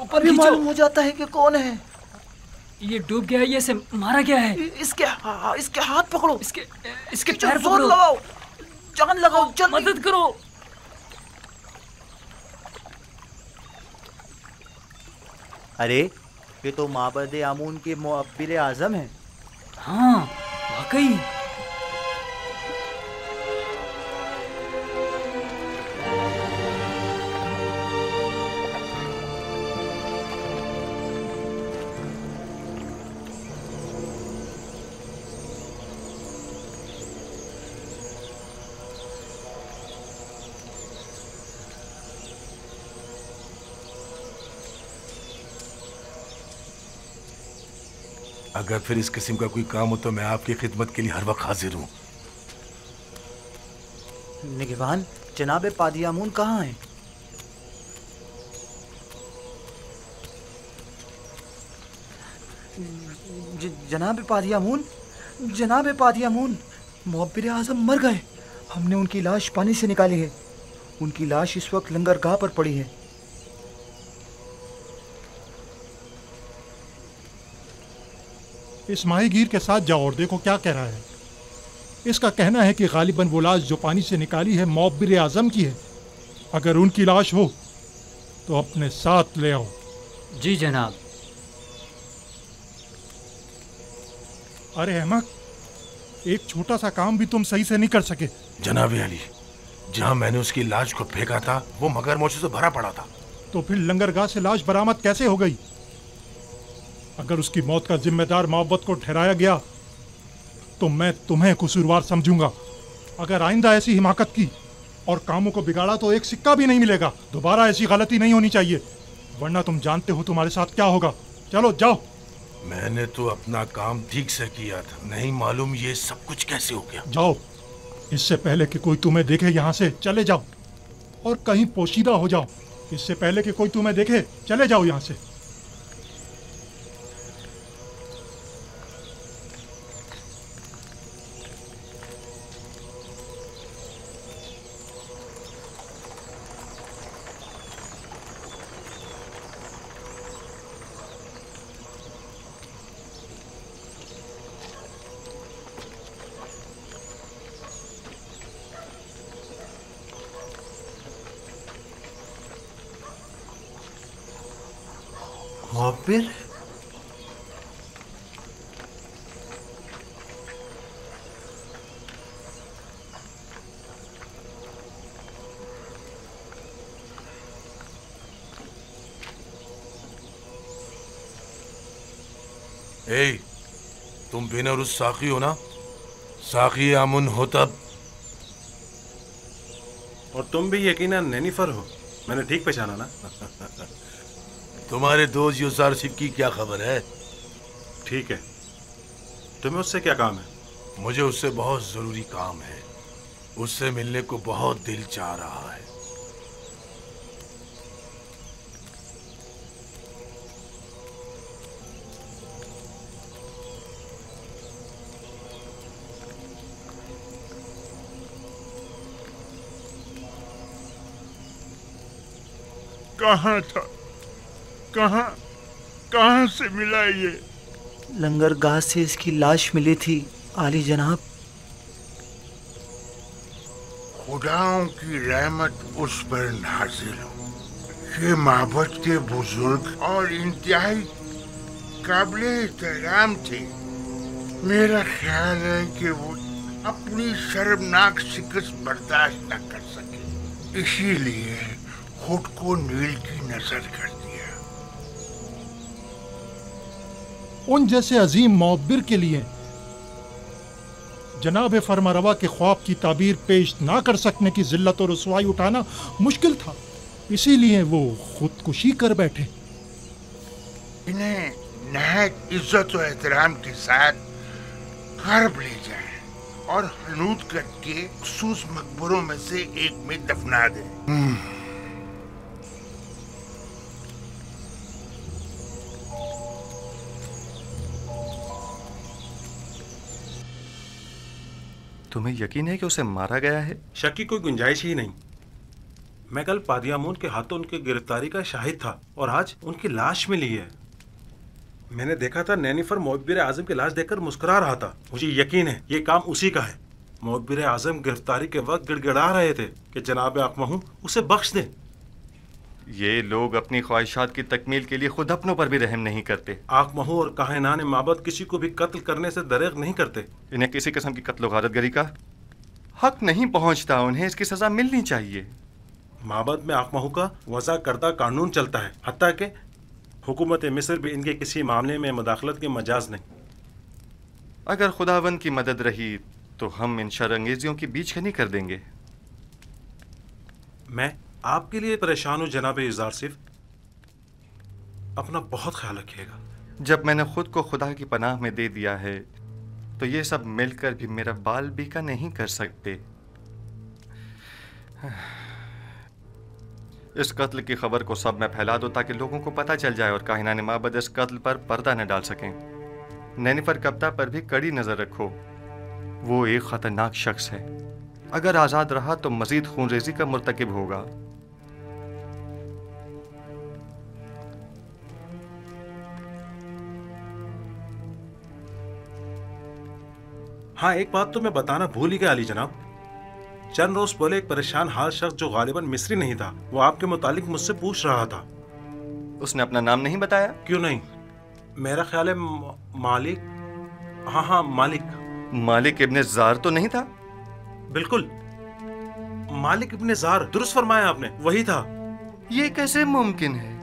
ऊपर मालूम हो जाता है कि कौन है। ये डूब गया है, ये इसे मारा गया है। इसके हाथ पकड़ो, इसके पैर जोर लगाओ, जान लगाओ, जल्दी मदद करो। अरे ये तो माबद आमून के मुअब्बिर आज़म हैं। हाँ वाकई। अगर फिर इस किस्म का कोई काम हो तो मैं आपकी खिदमत के लिए हर वक्त हाजिर हूँ। निगहबान, जनाब पादियामून कहाँ हैं? जनाब पादियामून, मुअब्बिर आज़म मर गए। हमने उनकी लाश पानी से निकाली है। उनकी लाश इस वक्त लंगरगाह पर पड़ी है। इस माहीगीर के साथ जाओ और देखो क्या कह रहा है। इसका कहना है कि गालिबन वो लाश जो पानी से निकाली है मुअब्बिर आज़म की है। अगर उनकी लाश हो तो अपने साथ ले आओ। जी जनाब। अरे अहमक, एक छोटा सा काम भी तुम सही से नहीं कर सके। जनाब अली, जहां मैंने उसकी लाश को फेंका था वो मगरमच्छों से भरा पड़ा था। तो फिर लंगरगाह से लाश बरामद कैसे हो गई? अगर उसकी मौत का जिम्मेदार मोहब्बत को ठहराया गया तो मैं तुम्हें कसूरवार समझूंगा। अगर आइंदा ऐसी हिमाकत की और कामों को बिगाड़ा तो एक सिक्का भी नहीं मिलेगा। दोबारा ऐसी गलती नहीं होनी चाहिए, वरना तुम जानते हो तुम्हारे साथ क्या होगा। चलो जाओ। मैंने तो अपना काम ठीक से किया था, नहीं मालूम ये सब कुछ कैसे हो गया। जाओ, इससे पहले कि कोई तुम्हें देखे यहाँ से चले जाओ, और कहीं पोशीदा हो जाओ। इससे पहले कि कोई तुम्हें देखे चले जाओ यहाँ से। मुअब्बिर? तुम बेनरुस साखी हो ना? साखी आमुन हो तब। और तुम भी यकीनन नेनिफर हो, मैंने ठीक पहचाना ना? तुम्हारे दोस्त यूसार सिप की क्या खबर है? ठीक है, तुम्हें उससे क्या काम है? मुझे उससे बहुत जरूरी काम है। उससे मिलने को बहुत दिल चाह रहा है। कहाँ था? कहाँ से मिला ये? लंगरगाह से इसकी लाश मिली थी आली जनाब। खुदाओं की रहमत उस पर नाजिल हो। ये माबद के बुजुर्ग और इंतहाई काबिल एहतराम थे। मेरा ख्याल है कि वो अपनी शर्मनाक शिकस्त बर्दाश्त न कर सके, इसीलिए खुद को नील की नजर कर दिया। उन जैसे अजीम मुअब्बिर के लिए जनाब फरमारवा के ख्वाब की ताबीर पेश ना कर सकने की जिल्लत और रुसवाई उठाना मुश्किल था, इसीलिए वो खुदकुशी कर बैठे। इन्हें नहायत इज्जत और एहतराम के साथ हर्ब ले जाएं और हनूद करके मखसूस मकबरों में से एक में दफना दें। तुम्हें यकीन है कि उसे मारा गया है? शक की कोई गुंजाइश ही नहीं। मैं कल पादियामून के हाथों उनकी गिरफ्तारी का शाहिद था और आज उनकी लाश मिली है। मैंने देखा था नैनीफर मोहब्बिर आजम की लाश देखकर मुस्कुरा रहा था। मुझे यकीन है ये काम उसी का है। मोहब्बिर आजम गिरफ्तारी के वक्त गिड़गिड़ा रहे थे कि जनाब आकमहू उसे बख्श दें। ये लोग अपनी ख्वाहिशात की तकमील के लिए खुद अपनों पर भी रहम नहीं करते। आकमहू और काहिनान माबद किसी को भी कत्ल करने से दरेग नहीं करते। इन्हें किसी किस्म की कत्ल गारतगरी का हक नहीं पहुंचता। उन्हें इसकी सजा मिलनी चाहिए। माबद में आकमहू का वज़ा करदा कानून चलता है, हत्ता कि हुकूमत मिस्र भी इनके किसी मामले में मुदाखलत की मजाज नहीं। अगर खुदावंद की मदद रही तो हम इन शरंगेजियों की बीचकनी कर देंगे। मैं आपके लिए परेशान हूँ जनाब युज़ारसिफ। अपना बहुत ख्याल रखिएगा। जब मैंने खुद को खुदा की पनाह में दे दिया है तो ये सब मिलकर भी मेरा बाल बीका नहीं कर सकते। इस कत्ल की खबर को सब में फैला दो ताकि लोगों को पता चल जाए और काहिनान माबद इस कत्ल पर पर्दा न डाल सकें। नैनीफर कप्ता पर भी कड़ी नजर रखो। वो एक खतरनाक शख्स है। अगर आजाद रहा तो मजीद खूनरेजी का मुर्तकिब होगा। हाँ, एक बात तो मैं बताना भूल ही गया अली जनाब। चंद रोज पहले एक परेशान हाल शख्स जो गालिबन मिस्री नहीं था, वो आपके मुतालिक मुझसे पूछ रहा था। उसने अपना नाम नहीं बताया? क्यों नहीं, मेरा ख्याल है मालिक। हाँ, मालिक। मालिक इब्ने जार तो नहीं था? बिल्कुल, मालिक इब्ने जार, दुरुस्त फरमाया आपने, वही था। ये कैसे मुमकिन है?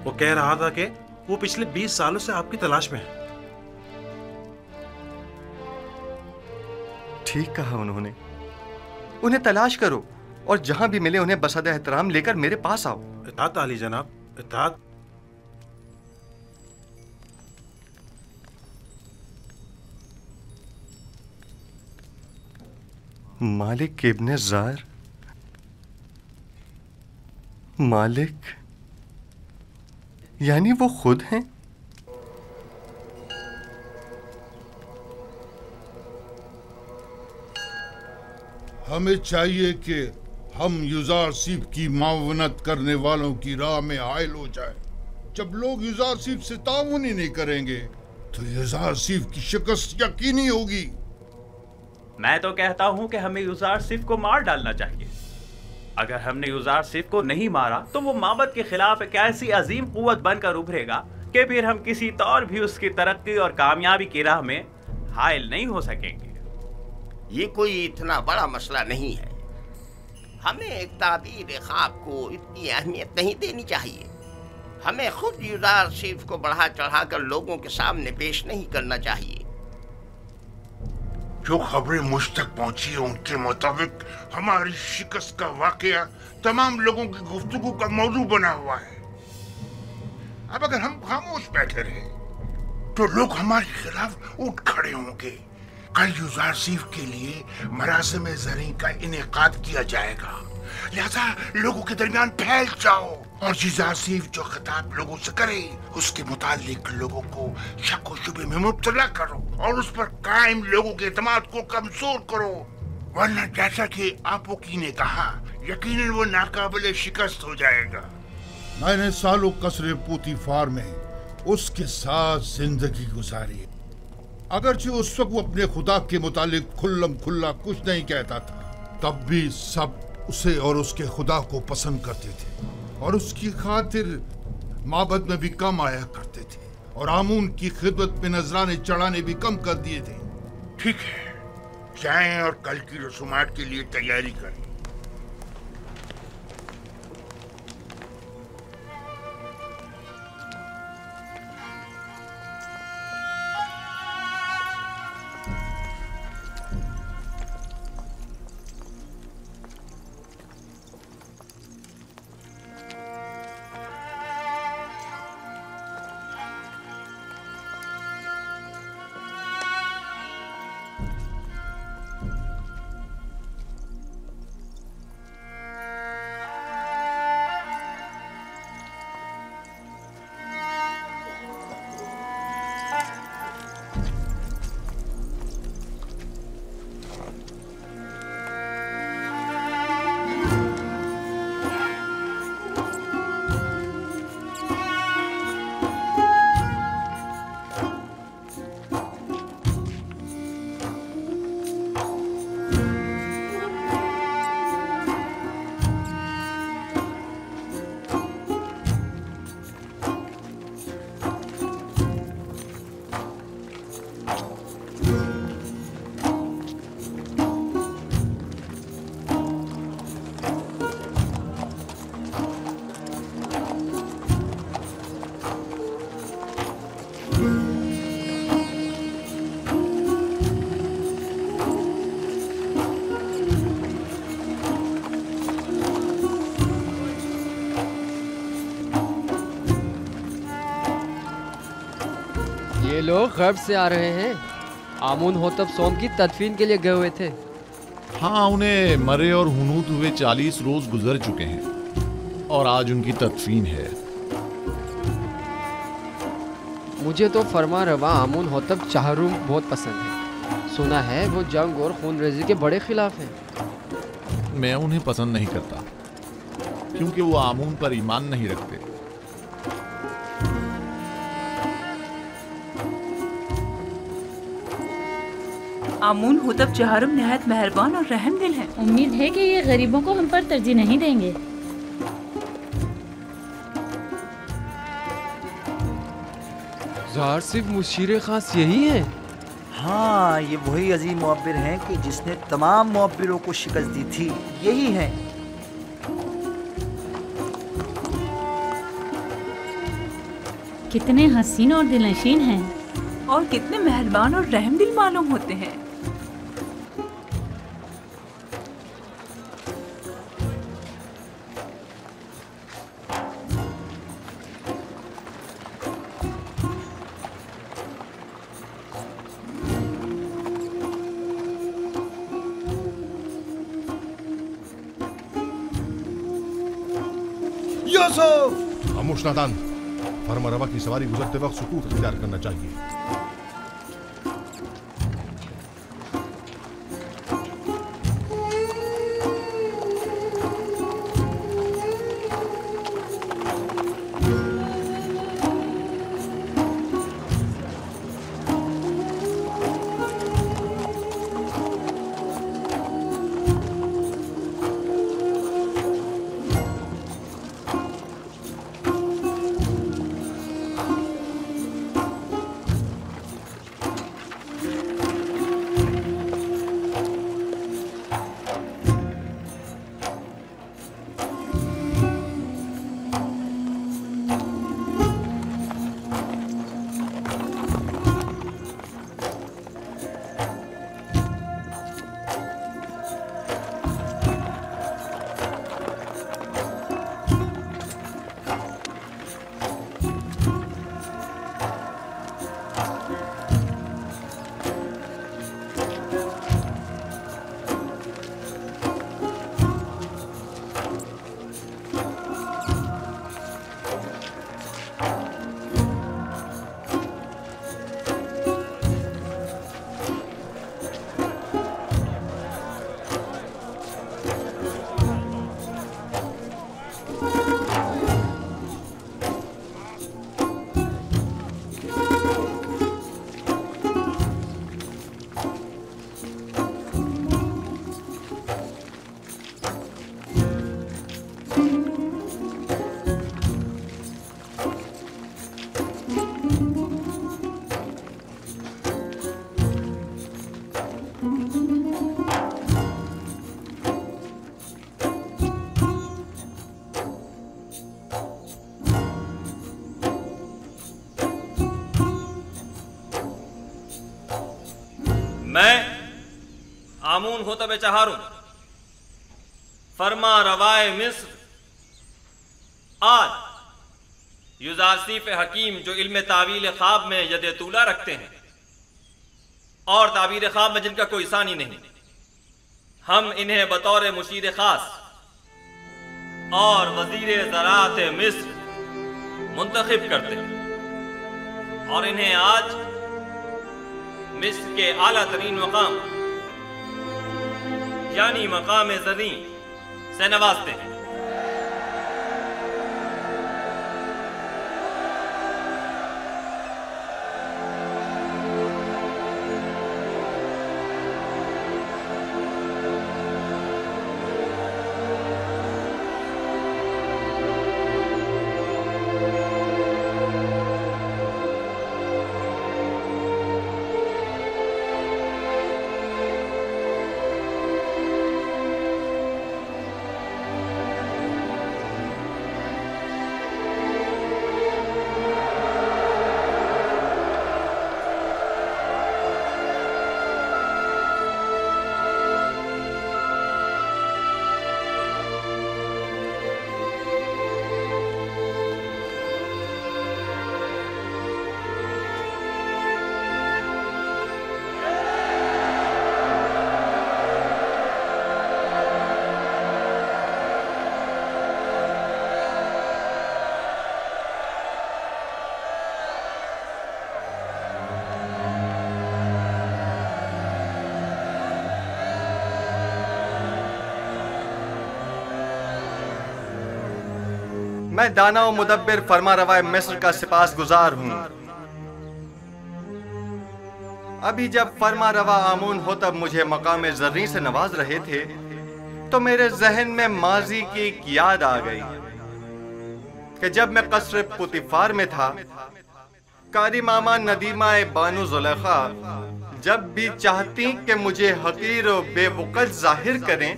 वो कह रहा था कि वो पिछले 20 सालों से आपकी तलाश में है। ठीक कहा उन्होंने। उन्हें तलाश करो और जहां भी मिले उन्हें बसद एहतराम लेकर मेरे पास आओ। इताअत आली जनाब, इताअत। मालिक इब्ने जार, मालिक यानी वो खुद हैं? हमें चाहिए कि हम युज़ारसिफ की मावनत करने वालों की राह में हायल हो जाए। जब लोग युज़ारसिफ से ताउन ही नहीं करेंगे तो युज़ारसिफ की शिकस्त यकीनी होगी। मैं तो कहता हूं कि हमें युज़ारसिफ को मार डालना चाहिए। अगर हमने युज़ारसिफ को नहीं मारा तो वो माबद के खिलाफ एक ऐसी अजीम कुव्वत बनकर उभरेगा कि फिर हम किसी तौर भी उसकी तरक्की और कामयाबी की राह में हायल नहीं हो सकेंगे। ये कोई इतना बड़ा मसला नहीं है। हमें एक ताबीर ख्वाब को इतनी अहमियत नहीं देनी चाहिए। हमें खुद युज़ारसिफ को बढ़ा चढ़ाकर लोगों के सामने पेश नहीं करना चाहिए। जो खबरें मुझ तक पहुंची है उनके मुताबिक हमारी शिकस्त का वाकया तमाम लोगों की गुफ्तगू का मौजू बना हुआ है। अब अगर हम खामोश बैठे रहे तो लोग हमारे खिलाफ उठ खड़े होंगे। कल युज़ारसिफ के लिए मरासिम ज़री का इनेकाद किया जाएगा, लिहाजा लोगों के दरमियान फैल जाओ और युज़ारसिफ जो खिताब लोगों से करे उसके मुतालिक लोगों को शक व शुबे में मुब्तला करो और उस पर कायम लोगों के एतमाद को कमजोर करो। वरना जैसा कि आप वकील ने कहा, यकीनन वो नाकाबिले शिकस्त हो जाएगा। मैंने सालों कसरे पूतीफार में उसके साथ जिंदगी गुजारी। अगरचे उस वक्त वो अपने खुदा के मुतालिक खुल्लम खुल्ला कुछ नहीं कहता था, तब भी सब उसे और उसके खुदा को पसंद करते थे और उसकी खातिर माबद में भी कम आया करते थे और आमून की खिदमत में नजराने चढ़ाने भी कम कर दिए थे। ठीक है, जाएं और कल की रसूमात के लिए तैयारी करें। ये लोग गर्ब से आ रहे हैं। आमून होतब सोम की तदफीन के लिए गए हुए थे। हाँ, उन्हें मरे और हुनूद हुए 40 रोज गुजर चुके हैं और आज उनकी तदफीन है। मुझे तो फरमा रवा आमून होतब चाहरूम बहुत पसंद है। सुना है वो जंग और खूनरेजी के बड़े खिलाफ हैं। मैं उन्हें पसंद नहीं करता क्योंकि वो आमून पर ईमान नहीं रखते। आमून होतब चहारुम निहायत मेहरबान और रहम दिल हैं। उम्मीद है कि ये गरीबों को हम पर तरजीह नहीं देंगे। ज़ार सिर्फ मुशीर खास यही है। हाँ, ये वही अजीम मुअब्बिर हैं कि जिसने तमाम मुअब्बिरों को शिकस्त दी थी। यही हैं। कितने हसीन और दिलनशीन हैं और कितने मेहरबान और रहम दिल मालूम होते हैं। यूसुफ! खामोश नादान, फरमा रवा की सवारी गुजरते वक्त सुकूत इख्तियार करना चाहिए। मैं आमून होतब चहारूं फरमा रवाए मिस्र आज युजासीफ हकीम जो इल्म तावील ख्वाब में यद तूला रखते हैं और ताबीर ख्वाब में जिनका कोई सानी नहीं, हम इन्हें बतौर मुशीर खास और वजीर ज़राअत मिस्र मुंतखब करते हैं और इन्हें आज मिस्र के आला तरीन मकाम यानी मकाम ज़री से नवाजते हैं। मैं दाना व मुदब्बिर फरमारवा मिस्र का सिपास गुजार हूँ। अभी जब फरमारवा आमून होतब मुझे मकाम ज़र्री से नवाज रहे थे तो मेरे जहन में माजी की एक याद आ गई कि जब मैं कसर पुतिफार में था, कारी मामा नदीमा बानो जुलेखा जब भी चाहती कि मुझे हकीर और बेवकत जाहिर करें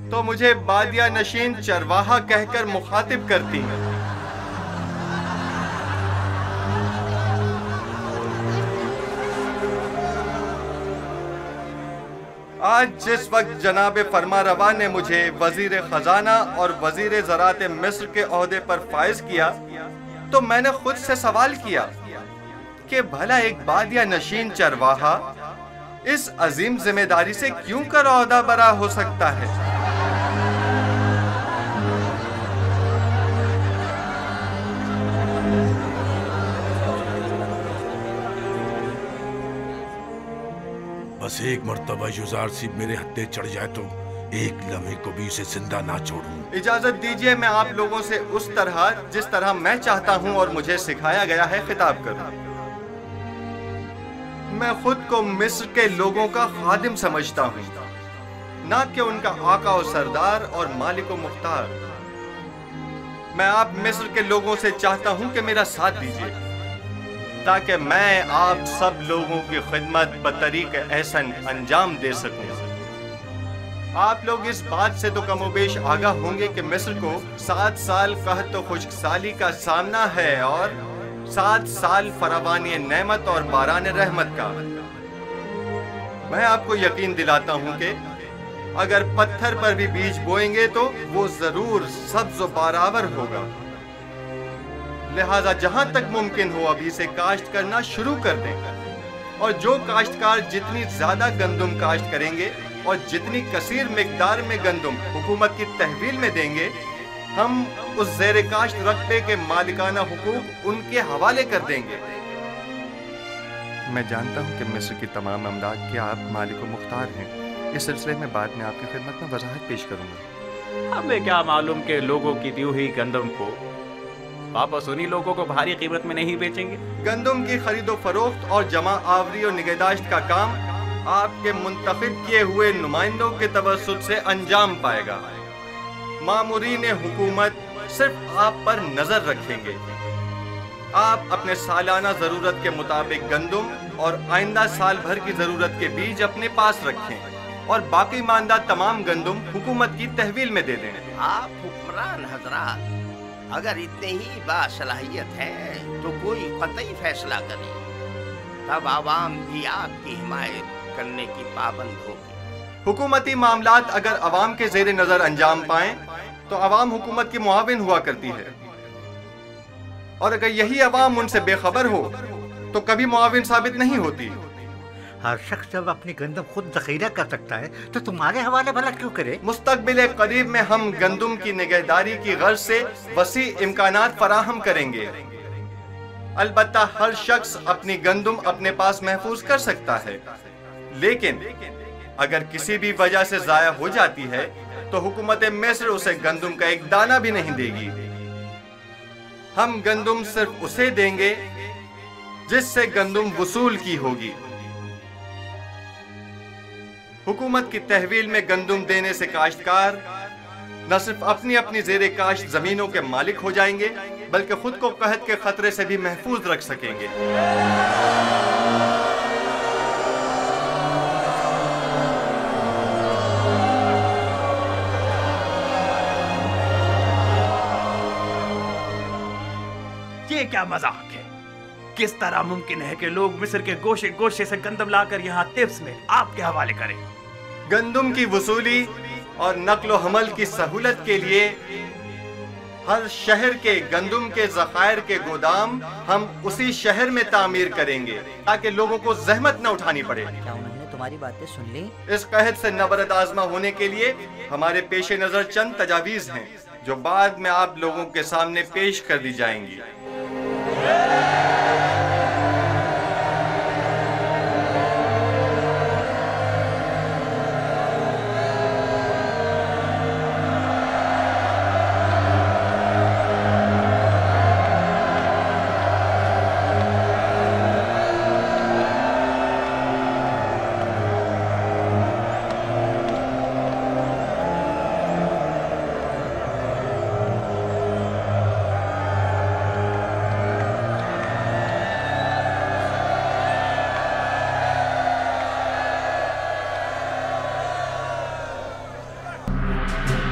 तो मुझे बादिया नशीन चरवाहा कहकर मुखातिब करती। आज जिस वक्त जनाब फरमारवा ने मुझे वजीर खजाना और वजीर ज़रात मिस्र के ओहदे पर फाइज किया तो मैंने खुद से सवाल किया कि भला एक बादिया नशीन चरवाहा इस अजीम जिम्मेदारी से क्यों कर ओहदा बरा हो सकता है। बस एक मर्तबा युजार सिप मेरे हत्थे चढ़ जाए तो एक लम्हे को भी उसे जिंदा ना छोड़ूं। इजाजत दीजिए मैं आप लोगों से उस तरह जिस तरह मैं चाहता हूं और मुझे सिखाया गया है खिताब करूं। मैं खुद को मिस्र के लोगों का खादिम समझता हूं, ना कि उनका आका और सरदार और मालिक व मुख्तार। मैं आप मिस्र के लोगों से चाहता हूं कि मेरा साथ दीजिए ताकि मैं आप सब लोगों की खिदमत बतरीक एहसन अंजाम दे सकूं। आप लोग इस बात से तो कमोबेश आगाह होंगे कि मिस्र को 7 साल कहत खुश्कसाली का सामना है और 7 साल फरावानी नेमत और बारान रहमत का। मैं आपको यकीन दिलाता हूं कि अगर पत्थर पर भी बीज बोएंगे तो वो जरूर सब्ज व बारावर होगा। लिहाजा जहां तक मुमकिन हो अभी से काश्त करना शुरू कर दें और जो काश्तकार जितनी ज्यादा गंदुम काश्त करेंगे और जितनी कसीर मिकदार में गंदुम हुकूमत की तहवील में देंगे, हम उस ज़ेर काश्त रकबे के मालिकाना हुकूक उनके हवाले कर देंगे। मैं जानता हूं कि मिस्र की तमाम अमलाक के आप मालिक व मुख्तार हैं। इस सिलसिले में बाद में आपकी खिदमत में वजाहत पेश करूंगा। हमें क्या मालूम कि लोगों की दी हुई गंदम को वापस उन्हीं लोगों को भारी कीमत में नहीं बेचेंगे। गंदुम की खरीदो फरोख्त और जमा आवरी और निगहदाश्त का काम आपके मुंतखब किए हुए नुमाइंदों के तवस्सुत से अंजाम पाएगा। मामूरीन हुकूमत सिर्फ आप पर नजर रखेंगे। आप अपने सालाना जरूरत के मुताबिक गंदुम और आइंदा साल भर की जरूरत के बीज अपने पास रखें और बाकी मानदा तमाम गंदुम हुकूमत की तहवील में दे दें। आप हुक्मरान हजरात अगर इतने ही बासलाहियत है तो कोई कतई फैसला करें, तब आवाम भी आपकी हिमायत करने की पाबंद होगी। हुकूमती मामलात अगर अवाम के जेर नजर अंजाम पाएं तो अवाम हुकूमत की मुआविन हुआ करती है और अगर यही अवाम उनसे बेखबर हो तो कभी मुआविन साबित नहीं होती। हर शख्स जब अपनी गंदम खुद जखीरा कर सकता है तो तुम्हारे हवाले भला क्यों करे। मुस्तकबिल करीब में हम गंदुम की निगहदारी की गर्ज से वसी इम्कानात फराहम करेंगे। अलबत्ता हर शख्स अपनी गंदुम अपने पास महफूज कर सकता है, लेकिन अगर किसी भी वजह से जाया हो जाती है तो हुकूमत मिस्र उसे गंदुम का एक दाना भी नहीं देगी। हम गंदुम सिर्फ उसे देंगे जिससे गंदुम वसूल की होगी। हुकूमत की तहवील में गंदुम देने से काश्तकार न सिर्फ अपनी अपनी ज़ेरे काश्त जमीनों के मालिक हो जाएंगे बल्कि खुद को कहत के खतरे से भी महफूज रख सकेंगे। ये क्या मजाक है? किस तरह मुमकिन है कि लोग मिस्र के गोशे गोशे से गंदम लाकर यहाँ तिब्स में आपके हवाले करें? गंदुम की वसूली और नक्लो हमल की सहूलत के लिए हर शहर के गंदुम के ज़खायर के गोदाम हम उसी शहर में तामीर करेंगे ताकि लोगों को जहमत न उठानी पड़े। क्या उन्होंने तुम्हारी बातें सुन ली? इस कहत से नबरद आजमा होने के लिए हमारे पेशे नजर चंद तजावीज हैं जो बाद में आप लोगों के सामने पेश कर दी जाएंगी। है।